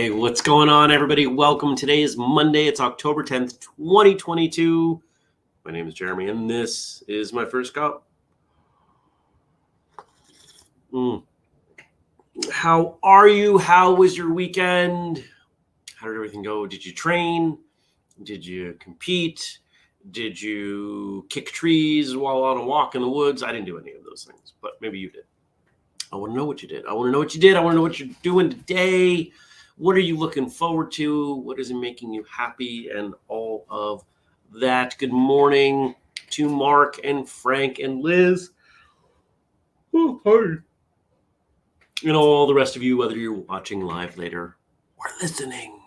What's going on, everybody? Welcome. Today is Monday. It's October 10th, 2022. My name is Jeremy, and this is my first cup. How are you? How was your weekend? How did everything go? Did you train? Did you compete? Did you kick trees while on a walk in the woods? I didn't do any of those things, but maybe you did. I want to know what you did. I want to know what you did. I want to know what you're doing today. What are you looking forward to? What is making you happy? And all of that. Good morning to Mark and Frank and Liz. Oh, hi. And all the rest of you, whether you're watching live later or listening.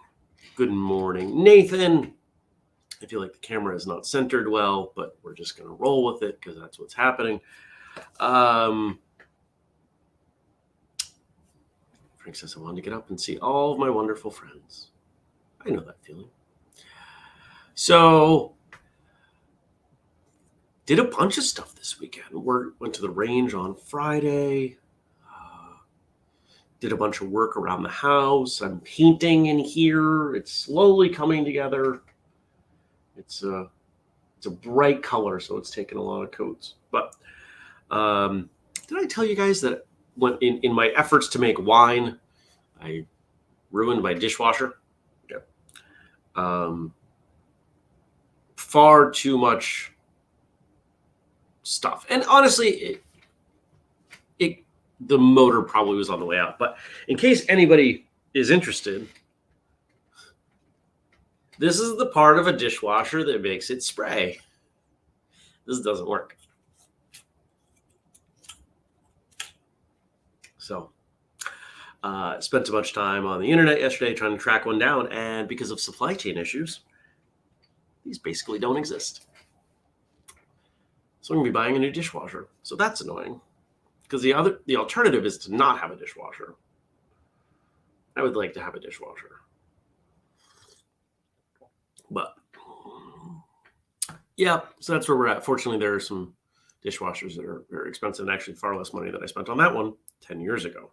Good morning. Nathan. I feel like the camera is not centered well, but we're just going to roll with it because that's what's happening. Frank says, I wanted to get up and see all of my wonderful friends. I know that feeling. So, did a bunch of stuff this weekend. Went to the range on Friday. Did a bunch of work around the house. I'm painting in here. It's slowly coming together. It's a bright color, so it's taken a lot of coats. But did I tell you guys that when in my efforts to make wine, I ruined my dishwasher? Yeah. Far too much stuff. And honestly, the motor probably was on the way out. But in case anybody is interested, this is the part of a dishwasher that makes it spray. This doesn't work. So, spent a bunch of time on the internet yesterday trying to track one down, and because of supply chain issues, these basically don't exist. So I'm going to be buying a new dishwasher. So that's annoying, because the alternative is to not have a dishwasher. I would like to have a dishwasher. But yeah, so that's where we're at. Fortunately, there are some dishwashers that are very expensive and actually far less money than I spent on that one 10 years ago.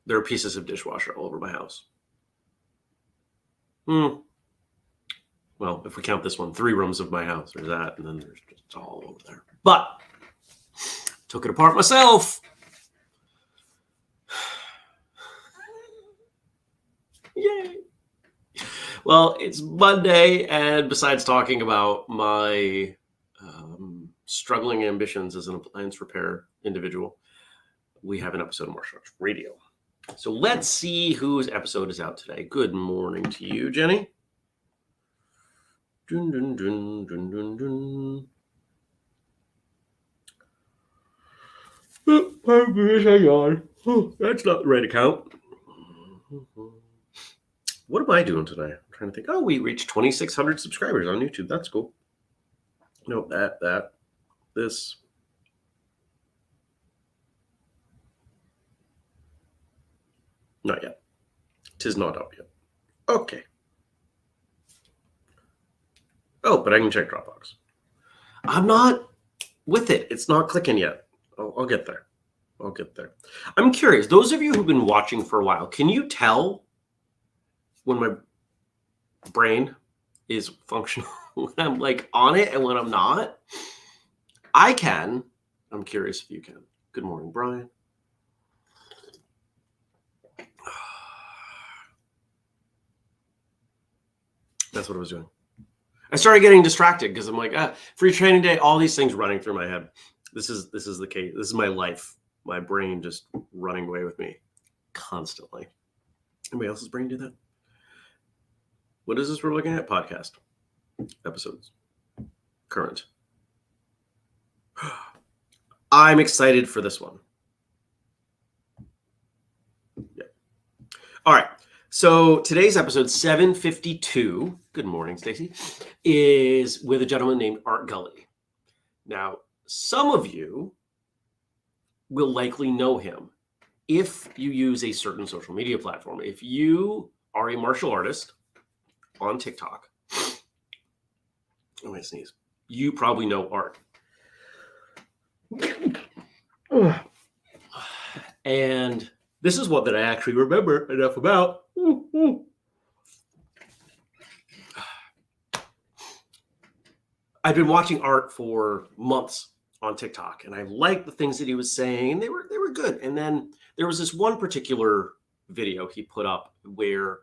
There are pieces of dishwasher all over my house. Well, if we count this one, 3 rooms of my house, there's that, and then there's just all over there. But took it apart myself. Yay. Well, it's Monday, and besides talking about my struggling ambitions as an appliance repair individual, we have an episode of Martial Arts Radio. So let's see whose episode is out today. Good morning to you, Jenny. Dun, dun, dun, dun, dun, dun. Oh, that's not the right account. What am I doing today? I'm trying to think. Oh, we reached 2,600 subscribers on YouTube. That's cool. No, this. Not yet. 'Tis not up yet. Okay. Oh, but I can check Dropbox. I'm not with it. It's not clicking yet. I'll get there. I'll get there. I'm curious. Those of you who've been watching for a while, can you tell when my brain is functional, when I'm like on it and when I'm not? I can. I'm curious if you can. Good morning, Brian. That's what I was doing. I started getting distracted because I'm like, free training day, all these things running through my head. This is the case. This is my life. My brain just running away with me constantly. Anybody else's brain do that? What is this we're looking at? Podcast episodes. Current. I'm excited for this one. Yeah. All right. So today's episode 752, good morning, Stacy, is with a gentleman named Art Gully. Now, some of you will likely know him if you use a certain social media platform. If you are a martial artist on TikTok, I'm gonna sneeze, you probably know Art. And this is what that I actually remember enough about. I've been watching Art for months on TikTok, and I liked the things that he was saying. They were good. And then there was this one particular video he put up where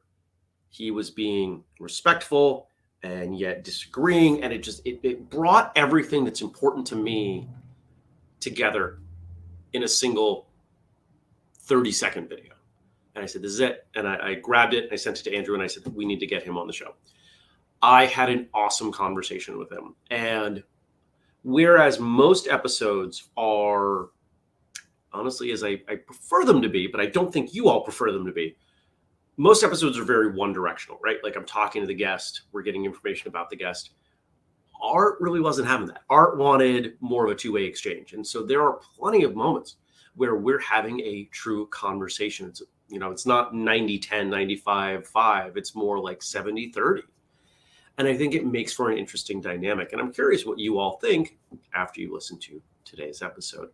he was being respectful and yet disagreeing, and it brought everything that's important to me together in a single 30-second video. And I said, this is it. And I grabbed it, I sent it to Andrew, and I said, we need to get him on the show. I had an awesome conversation with him. And whereas most episodes are, honestly, as I prefer them to be, but I don't think you all prefer them to be, most episodes are very one-directional, right? Like I'm talking to the guest, we're getting information about the guest. Art really wasn't having that. Art wanted more of a two-way exchange. And so there are plenty of moments where we're having a true conversation. It's not 90-10, 95-5. It's more like 70-30. And I think it makes for an interesting dynamic. And I'm curious what you all think after you listen to today's episode.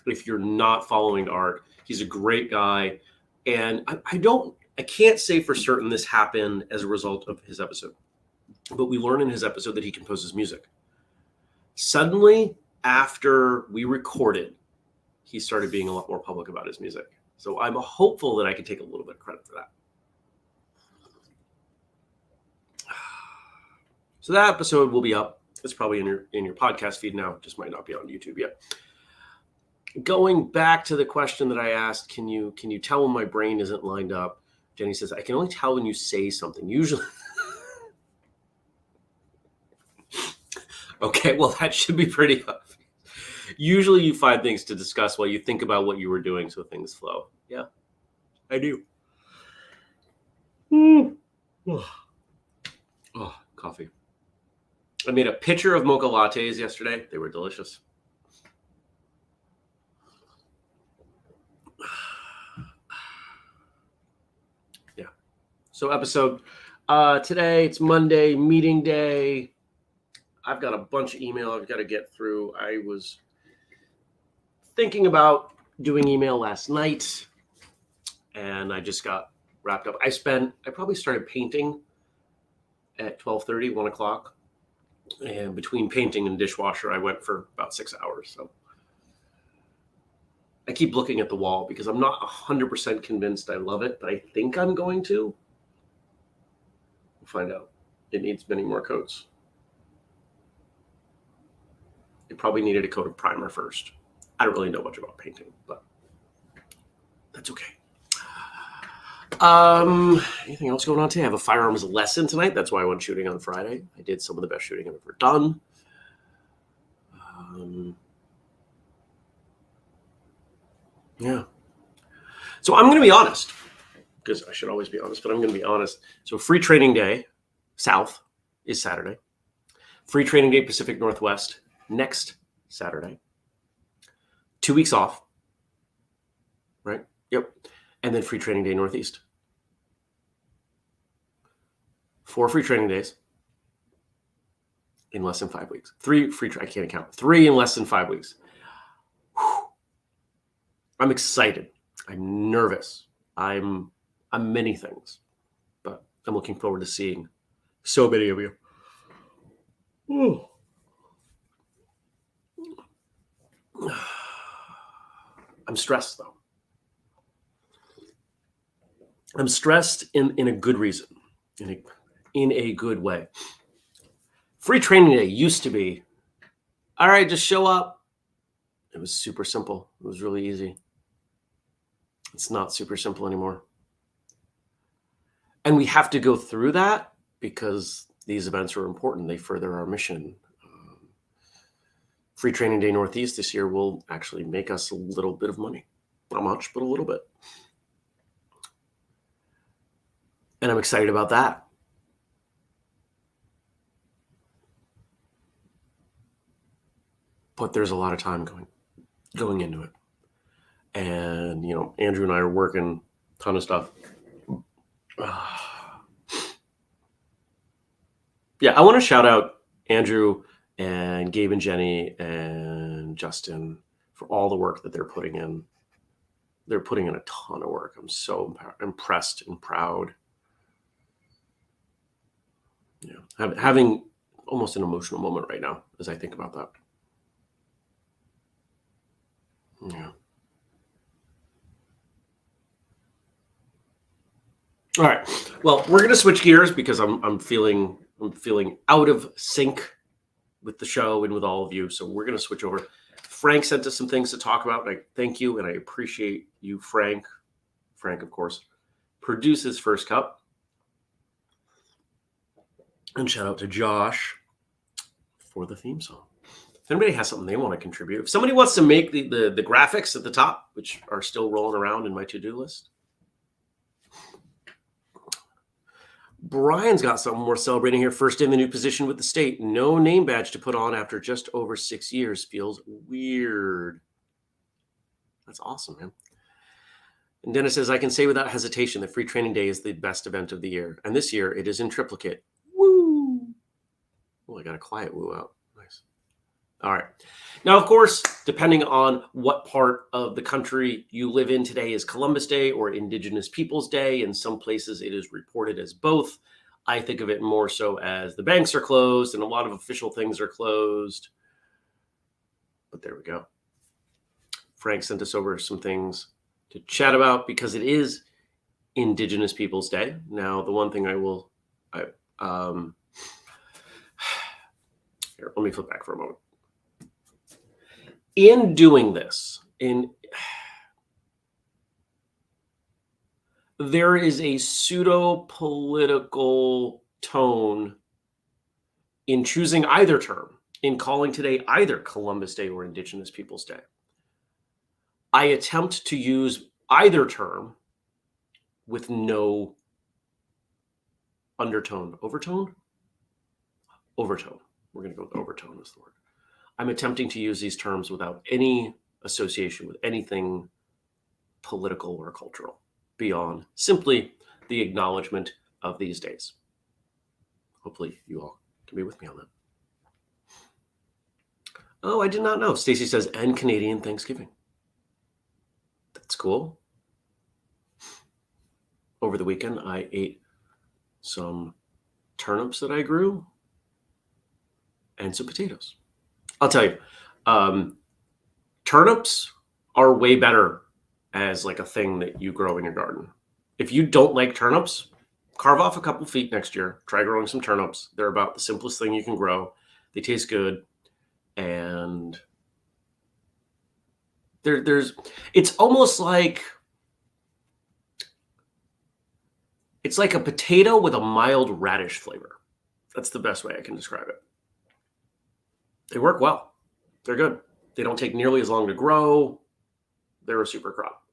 If you're not following Art, he's a great guy. And I can't say for certain this happened as a result of his episode, but we learn in his episode that he composes music. Suddenly, after we recorded, he started being a lot more public about his music. So I'm hopeful that I can take a little bit of credit for that. So that episode will be up. It's probably in your podcast feed now. Just might not be on YouTube yet. Going back to the question that I asked, can you tell when my brain isn't lined up? Jenny says, I can only tell when you say something. Usually. Okay, well, that should be pretty obvious. Usually you find things to discuss while you think about what you were doing so things flow. Yeah, I do. Oh, coffee. I made a pitcher of mocha lattes yesterday. They were delicious. Yeah. So episode today, it's Monday, meeting day. I've got a bunch of email I've got to get through. I was thinking about doing email last night, and I just got wrapped up. I probably started painting at 12:30, 1 o'clock. And between painting and dishwasher, I went for about 6 hours. So I keep looking at the wall because I'm not 100% convinced I love it, but I think I'm going to. We'll find out. It needs many more coats. It probably needed a coat of primer first. I don't really know much about painting, but that's okay. Anything else going on today? I have a firearms lesson tonight. That's why I went shooting on Friday. I did some of the best shooting I've ever done. Yeah. So I'm going to be honest, because I should always be honest, but I'm going to be honest. So free training day, South, is Saturday. Free training day, Pacific Northwest, next Saturday. 2 weeks off. Right? Yep. And then free training day, Northeast. 4 free training days in less than 5 weeks. I can't count. 3 in less than 5 weeks. Whew. I'm excited. I'm nervous. I'm many things, but I'm looking forward to seeing so many of you. Ooh. I'm stressed though. I'm stressed in a good reason, in a good way. Free training day used to be, all right, just show up. It was super simple. It was really easy. It's not super simple anymore. And we have to go through that because these events are important. They further our mission. Free Training Day Northeast this year will actually make us a little bit of money. Not much, but a little bit. And I'm excited about that. But there's a lot of time going into it. And, Andrew and I are working a ton of stuff. Yeah, I want to shout out Andrew and Gabe and Jenny and Justin for all the work that they're putting in. They're putting in a ton of work. I'm so impressed and proud. Having almost an emotional moment right now as I think about that. Yeah. All right. Well, we're gonna switch gears because I'm feeling out of sync with the show and with all of you. So we're gonna switch over. Frank sent us some things to talk about, and I thank you and I appreciate you, Frank. Frank, of course, produces First Cup. And shout out to Josh for the theme song. If anybody has something they want to contribute, if somebody wants to make the graphics at the top, which are still rolling around in my to-do list. Brian's got something we're celebrating here. First in the new position with the state. No name badge to put on after just over 6 years. Feels weird. That's awesome, man. And Dennis says, I can say without hesitation that Free Training Day is the best event of the year. And this year it is in triplicate. Woo! Oh, I got a quiet woo out. Nice. All right. Now, of course, depending on what part of the country you live in, today is Columbus Day or Indigenous Peoples Day. In some places, it is reported as both. I think of it more so as the banks are closed and a lot of official things are closed. But there we go. Frank sent us over some things to chat about because it is Indigenous Peoples Day. Now, the one thing here, let me flip back for a moment. In doing this, there is a pseudo-political tone in choosing either term, in calling today either Columbus Day or Indigenous Peoples Day. I attempt to use either term with no undertone. Overtone? Overtone. We're going to go with overtone as the word. I'm attempting to use these terms without any association with anything political or cultural beyond simply the acknowledgement of these days. Hopefully you all can be with me on that. Oh, I did not know. Stacy says, and Canadian Thanksgiving. That's cool. Over the weekend, I ate some turnips that I grew and some potatoes. I'll tell you, turnips are way better as like a thing that you grow in your garden. If you don't like turnips, carve off a couple feet next year. Try growing some turnips. They're about the simplest thing you can grow. They taste good. And it's almost like, it's like a potato with a mild radish flavor. That's the best way I can describe it. They work well. They're good. They don't take nearly as long to grow. They're a super crop.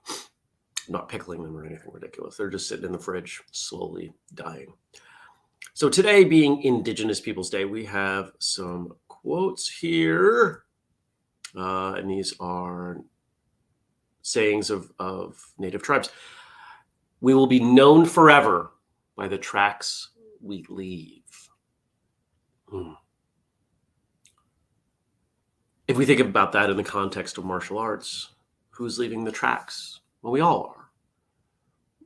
I'm not pickling them or anything ridiculous. They're just sitting in the fridge, slowly dying. So today being Indigenous Peoples Day, we have some quotes here. And these are sayings of Native tribes. We will be known forever by the tracks we leave. If we think about that in the context of martial arts, who's leaving the tracks? Well, we all are.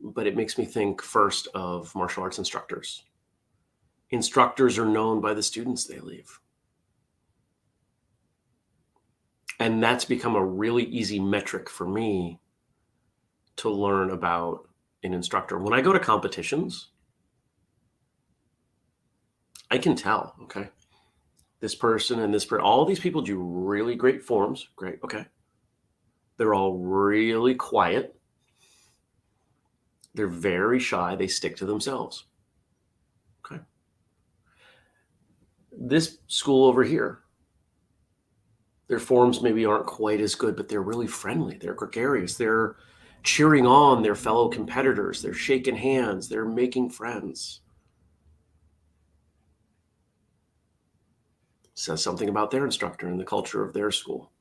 But it makes me think first of martial arts instructors. Instructors are known by the students they leave. And that's become a really easy metric for me to learn about an instructor. When I go to competitions, I can tell, okay, this person and this person, all these people do really great forms. Great, okay. They're all really quiet. They're very shy. They stick to themselves. Okay. this school over here, their forms maybe aren't quite as good, but they're really friendly. They're gregarious. They're cheering on their fellow competitors. They're shaking hands. They're making friends. Says something about their instructor and the culture of their school.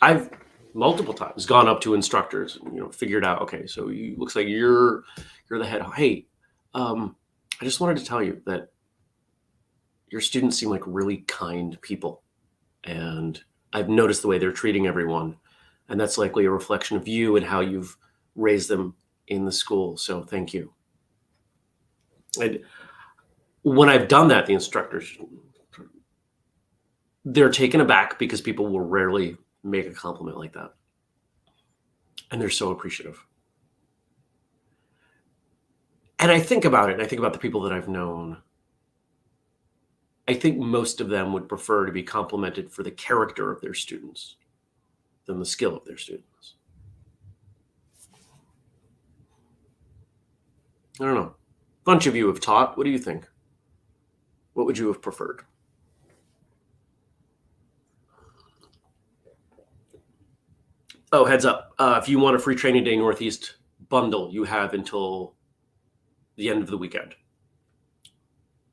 I've multiple times gone up to instructors, figured out, okay, so looks like you're the head. Hey, I just wanted to tell you that your students seem like really kind people, and I've noticed the way they're treating everyone, and that's likely a reflection of you and how you've raised them in the school. So thank you. And when I've done that, the instructors, they're taken aback because people will rarely make a compliment like that. And they're so appreciative. And I think about it, and I think about the people that I've known. I think most of them would prefer to be complimented for the character of their students than the skill of their students. I don't know. A bunch of you have taught. What do you think? What would you have preferred? Oh, heads up. If you want a free Training Day Northeast bundle, you have until the end of the weekend.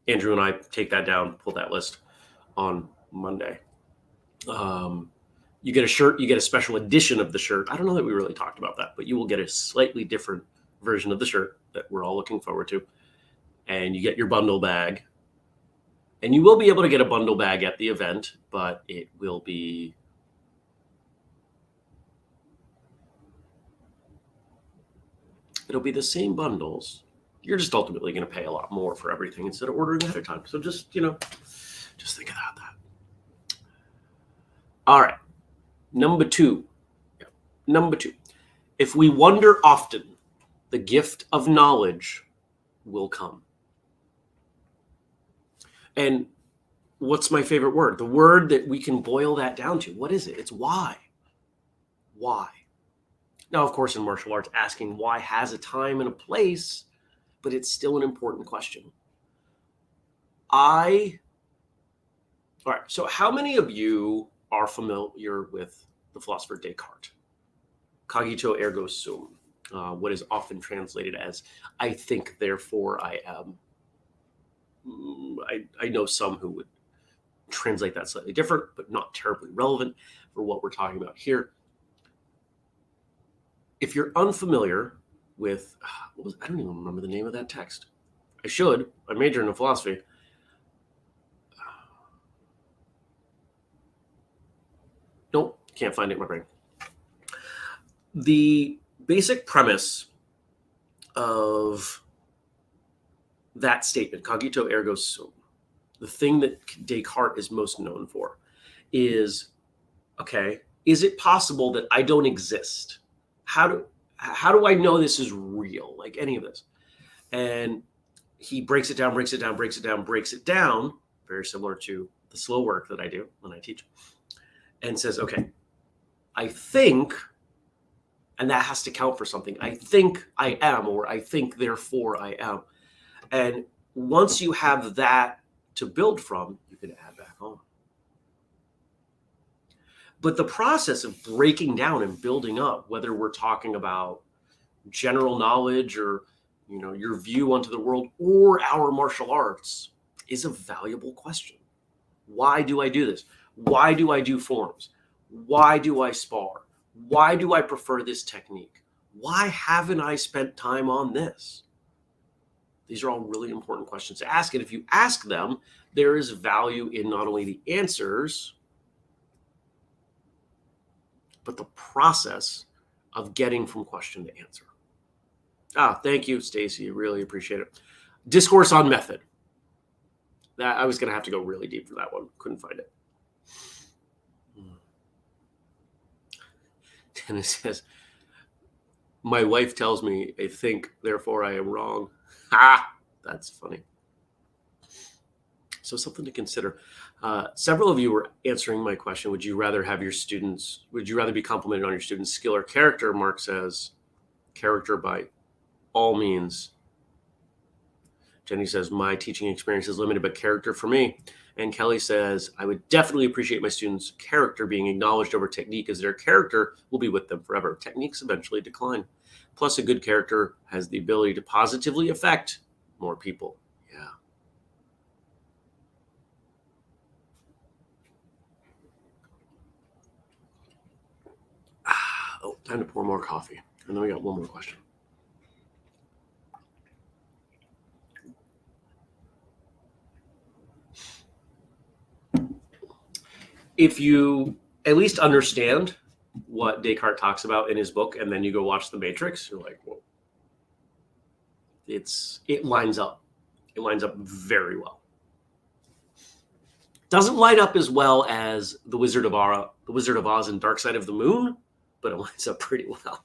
Andrew and I take that down, pull that list on Monday. You get a shirt, you get a special edition of the shirt. I don't know that we really talked about that, but you will get a slightly different version of the shirt that we're all looking forward to. And you get your bundle bag. And you will be able to get a bundle bag at the event, but it'll be the same bundles. You're just ultimately going to pay a lot more for everything instead of ordering ahead of time. So just think about that. All right. Number two. If we wonder often, the gift of knowledge will come. And what's my favorite word? The word that we can boil that down to. What is it? It's why. Why? Now, of course, in martial arts, asking why has a time and a place, but it's still an important question. All right, so how many of you are familiar with the philosopher Descartes? Cogito ergo sum, what is often translated as I think, therefore I am. I know some who would translate that slightly different, but not terribly relevant for what we're talking about here. If you're unfamiliar with, I don't even remember the name of that text. I should. I majored in philosophy. Nope, can't find it in my brain. The basic premise of that statement, cogito ergo sum, the thing that Descartes is most known for is, okay, is it possible that I don't exist? How do I know this is real? Like any of this. And he breaks it down, very similar to the slow work that I do when I teach, and says, okay, I think, and that has to count for something. I think I am, or I think, therefore I am. And once you have that to build from, you can add back on. But the process of breaking down and building up, whether we're talking about general knowledge or your view onto the world or our martial arts, is a valuable question. Why do I do this? Why do I do forms? Why do I spar? Why do I prefer this technique? Why haven't I spent time on this? These are all really important questions to ask. And if you ask them, there is value in not only the answers, but the process of getting from question to answer. Thank you, Stacy. Really appreciate it. Discourse on method. That I was going to have to go really deep for that one. Couldn't find it. Dennis says, my wife tells me I think, therefore I am wrong. That's funny. So something to consider. Several of you were answering my question. Would you rather be complimented on your student's skill or character? Mark says, character by all means. Jenny says, my teaching experience is limited, but character for me. And Kelly says, I would definitely appreciate my students' character being acknowledged over technique, as their character will be with them forever. Techniques eventually decline. Plus, a good character has the ability to positively affect more people. Yeah. Oh, time to pour more coffee. And then we got one more question. If you at least understand what Descartes talks about in his book, and then you go watch The Matrix, you're like, whoa. It lines up. It lines up very well. Doesn't line up as well as The Wizard of Oz and Dark Side of the Moon, but it lines up pretty well.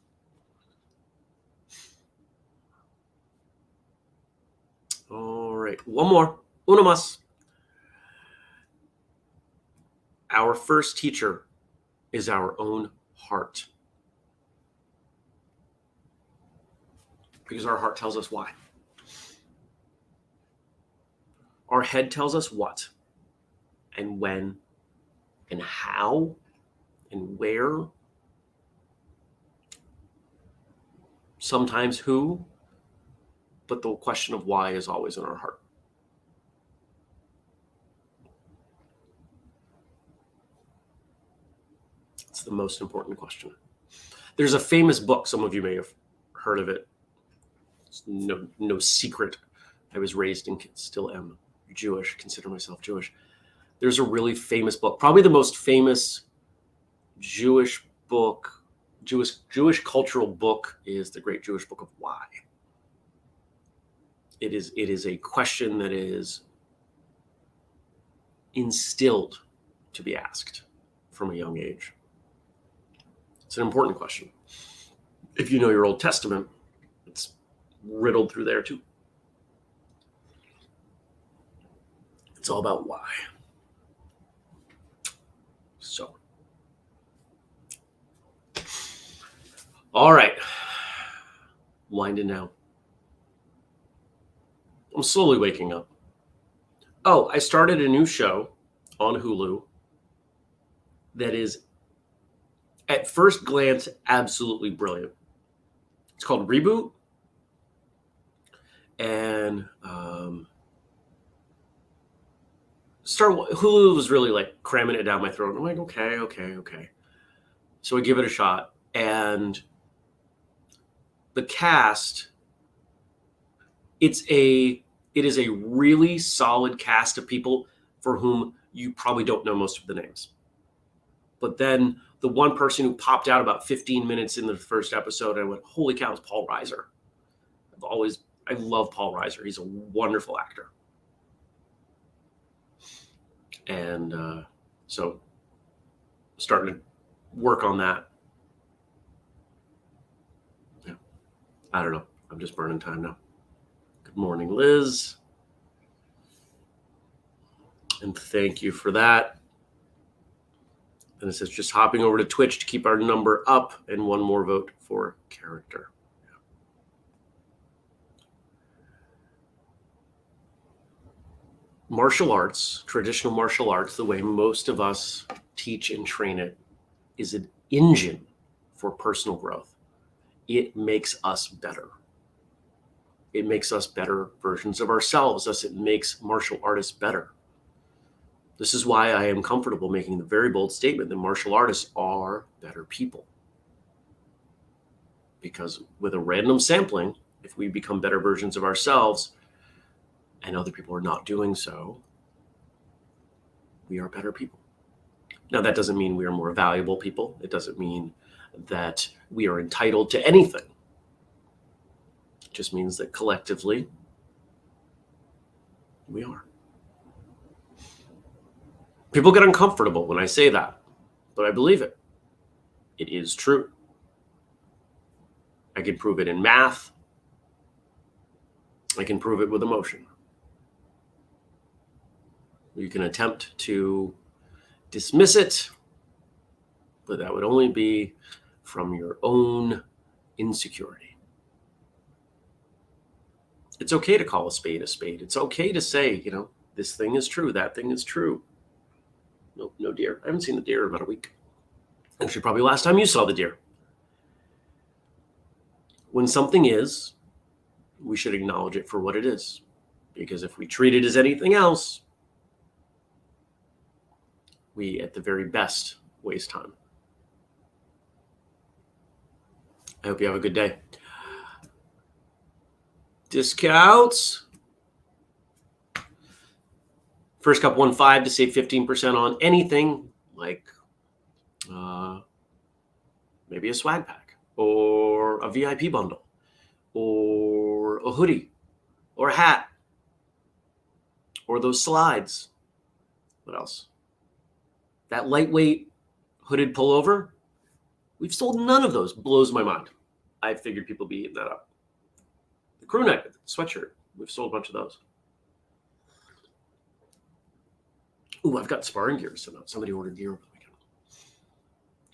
All right, one more. Uno más. Our first teacher is our own heart. Because our heart tells us why. Our head tells us what and when and how and where. Sometimes who, but the question of why is always in our heart. It's the most important question. There's a famous book, some of you may have heard of it. It's no secret. I was raised and still am Jewish, consider myself Jewish. There's a really famous book, probably the most famous Jewish book, Jewish cultural book is The Great Jewish Book of Why. It is a question that is instilled to be asked from a young age. It's an important question. If you know your Old Testament, it's riddled through there too. It's all about why. So, all right, winding down. I'm slowly waking up. Oh, I started a new show on Hulu that is, at first glance, absolutely brilliant. It's called Reboot. And Hulu was really like cramming it down my throat. I'm like, okay. So I give it a shot. And the cast, it is a really solid cast of people for whom you probably don't know most of the names. But then the one person who popped out about 15 minutes in the first episode, I went, holy cow, it's Paul Reiser. I love Paul Reiser. He's a wonderful actor. And so starting to work on that. Yeah, I don't know. I'm just burning time now. Good morning, Liz. And thank you for that. And it says, just hopping over to Twitch to keep our number up, and one more vote for character. Martial arts, traditional martial arts, the way most of us teach and train it, is an engine for personal growth. It makes us better. It makes us better versions of ourselves. Thus, it makes martial artists better. This is why I am comfortable making the very bold statement that martial artists are better people. Because with a random sampling, if we become better versions of ourselves and other people are not doing so, we are better people. Now, that doesn't mean we are more valuable people. It doesn't mean that we are entitled to anything. It just means that collectively, we are. People get uncomfortable when I say that, but I believe it. It is true. I can prove it in math. I can prove it with emotion. You can attempt to dismiss it, but that would only be from your own insecurity. It's okay to call a spade a spade. It's okay to say, this thing is true, that thing is true. No deer. I haven't seen the deer in about a week. Actually, probably last time you saw the deer. When something is, we should acknowledge it for what it is. Because if we treat it as anything else, we, at the very best, waste time. I hope you have a good day. Discounts. First Cup 1.5 to save 15% on anything like maybe a swag pack or a VIP bundle or a hoodie or a hat or those slides. What else? That lightweight hooded pullover. We've sold none of those. Blows my mind. I figured people would be eating that up. The crew neck sweatshirt. We've sold a bunch of those. Ooh, I've got sparring gear. So somebody ordered gear over the weekend.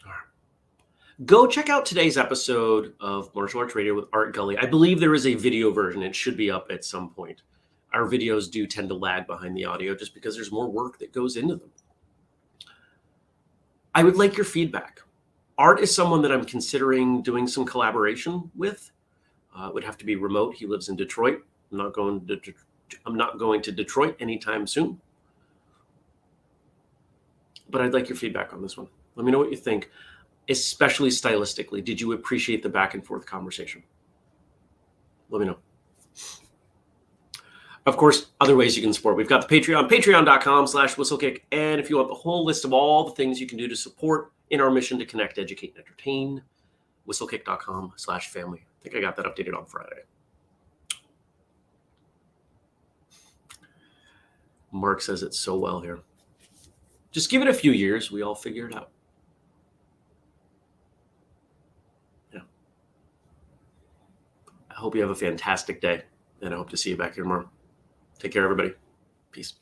All right. Go check out today's episode of Martial Arts Radio with Art Gully. I believe there is a video version. It should be up at some point. Our videos do tend to lag behind the audio just because there's more work that goes into them. I would like your feedback. Art is someone that I'm considering doing some collaboration with. It would have to be remote. He lives in Detroit. I'm not going to Detroit anytime soon. But I'd like your feedback on this one. Let me know what you think, especially stylistically. Did you appreciate the back and forth conversation? Let me know. Of course, other ways you can support. We've got the Patreon, patreon.com/whistlekick. And if you want the whole list of all the things you can do to support in our mission to connect, educate, and entertain, whistlekick.com/family. I think I got that updated on Friday. Mark says it so well here. Just give it a few years. We all figure it out. Yeah. I hope you have a fantastic day, and I hope to see you back here tomorrow. Take care, everybody. Peace.